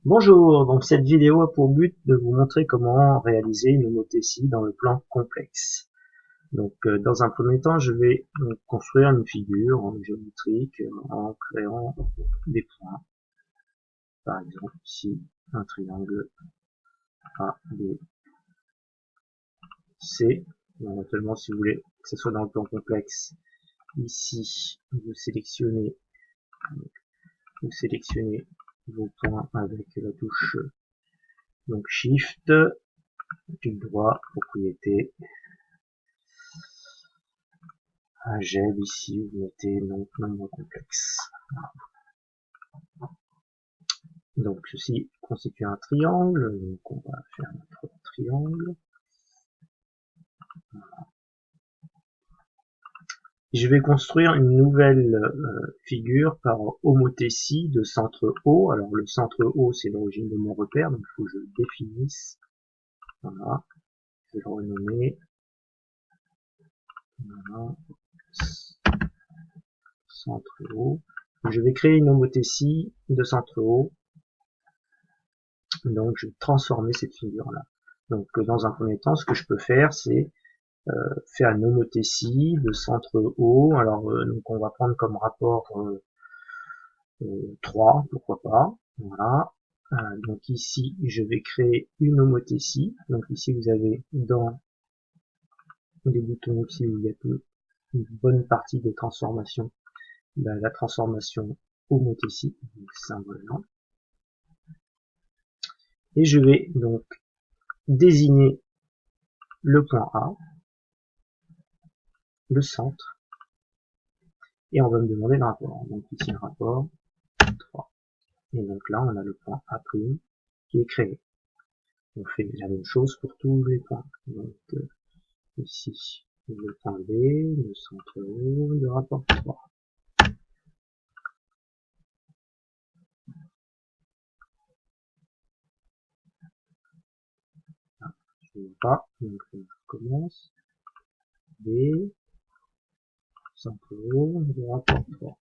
Bonjour, donc cette vidéo a pour but de vous montrer comment réaliser une homothétie dans le plan complexe. Donc dans un premier temps, je vais construire une figure en géométrique en créant des points. Par exemple ici, un triangle ABC. Éventuellement, si vous voulez que ce soit dans le plan complexe, ici, vous sélectionnez vos points avec la touche donc Shift, clic droit, propriété, algèbre, ici vous mettez nombre complexe. Donc ceci constitue un triangle, donc on va faire notre triangle. Je vais construire une nouvelle figure par homothétie de centre O. Alors le centre O c'est l'origine de mon repère, donc il faut que je le définisse. Voilà, je vais le renommer. Voilà. Centre O. Je vais créer une homothétie de centre O. Donc je vais transformer cette figure là. Donc dans un premier temps, ce que je peux faire, c'est faire une homothétie de centre O. Alors donc on va prendre comme rapport 3, pourquoi pas. Voilà. Donc ici, je vais créer une homothétie. Donc ici, vous avez dans les boutons aussi où il y a une bonne partie de transformation, la transformation homothétie, donc symbole là. Et je vais donc désigner le point A, le centre, et on va me demander le rapport. Donc ici, le rapport 3. Et donc là, on a le point A' qui est créé. On fait la même chose pour tous les points. Donc ici, le point B, le centre O, le rapport 3. Ah, je ne vois pas, donc je recommence. B, centre O, le rapport 3.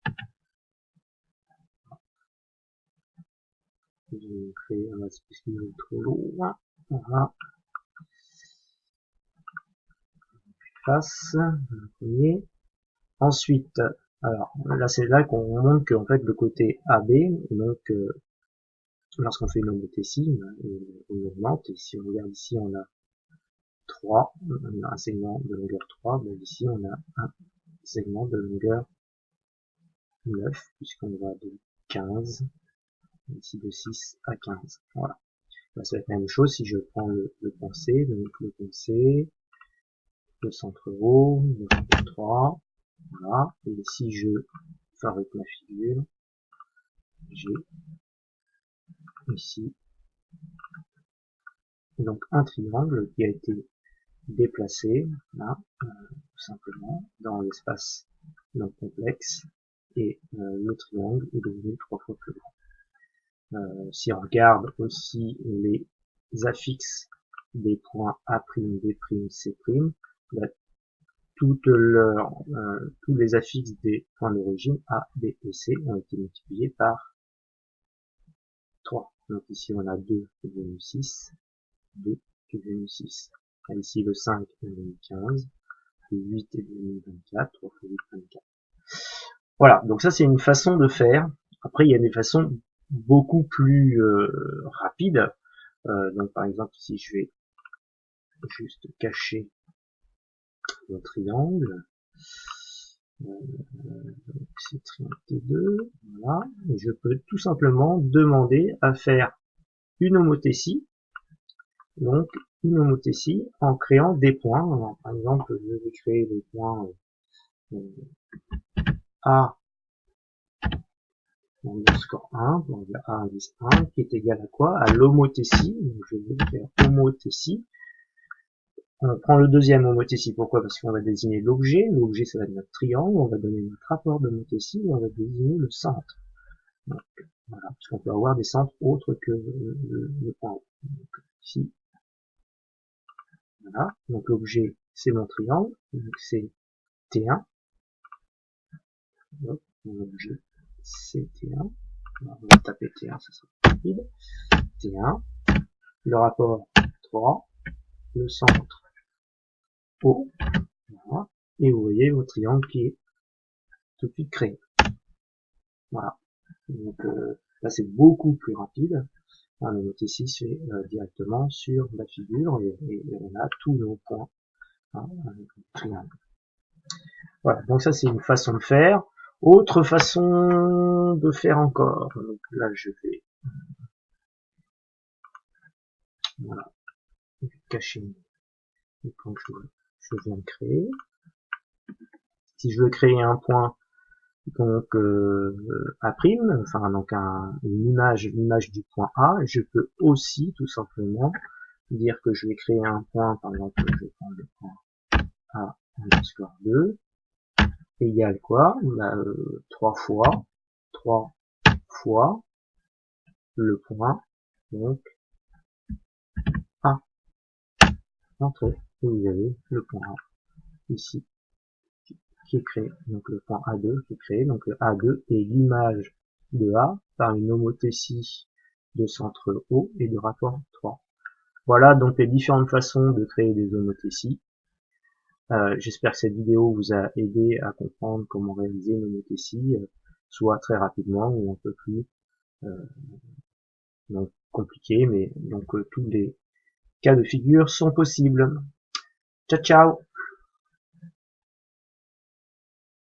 Je vais créer un espace qui est trop loin. Voilà. Face, le premier. Ensuite, alors là c'est là qu'on montre qu'en fait le côté AB, donc lorsqu'on fait une homothétie, on augmente, et si on regarde ici on a 3, on a un segment de longueur 3, mais ici on a un segment de longueur 9, puisqu'on va de 15, ici de 6 à 15. Voilà. Là, ça va être la même chose si je prends le point C, donc le point C, le centre O, le centre 3, voilà. Et si je fabrique ma figure, j'ai ici donc un triangle qui a été déplacé là, tout simplement dans l'espace non complexe, et le triangle est devenu 3 fois plus grand. Si on regarde aussi les affixes des points A', B', C', là, tous les affixes des points d'origine A, B et C ont été multipliés par 3. Donc ici on a 2 qui est devenu 6, 2 qui est devenu 6. Et ici le 5 est devenu 15, le 8 est devenu 24, 3 fois 8, 24. Voilà, donc ça c'est une façon de faire. Après il y a des façons beaucoup plus rapides. Donc par exemple ici je vais juste cacher mon triangle. C'est triangle T2, voilà. Et je peux tout simplement demander à faire une homothétie. Donc une homothétie en créant des points. Alors, par exemple, je vais créer les points A underscore 1, donc A indice 1, qui est égal à quoi? À l'homothétie. Donc je vais faire homothétie. On prend le deuxième homothétie. Pourquoi? Parce qu'on va désigner l'objet. L'objet, ça va être notre triangle. On va donner notre rapport d'homothétie. On va désigner le centre. Donc, voilà. Parce qu'on peut avoir des centres autres que le point O. Donc, ici. Voilà. Donc, l'objet, c'est mon triangle. Donc, c'est T1. Donc, mon objet, c'est T1. Alors, on va taper T1, ça sera rapide. T1, le rapport 3, le centre O, voilà. Et vous voyez votre triangle qui est tout de suite créé. Voilà. Donc là c'est beaucoup plus rapide. Le ici c'est directement sur la figure et on a tous nos points. Triangle. Voilà, donc ça c'est une façon de faire. Autre façon de faire encore. Donc là je vais voilà, cacher les points que je viens de créer. Si je veux créer un point donc A', enfin donc une image du point A, je peux aussi tout simplement dire que je vais créer un point, par exemple je vais prendre le point A underscore 2 égale quoi, 3 fois le point donc A. Entrez, et vous avez le point A ici qui est créé, donc le point A2 qui est créé, donc le A2 est l'image de A par une homothétie de centre O et de rapport 3. Voilà donc les différentes façons de créer des homothéties. J'espère que cette vidéo vous a aidé à comprendre comment réaliser une homothétie, soit très rapidement ou un peu plus donc compliqué, mais donc tous les cas de figure sont possibles. Ciao ciao!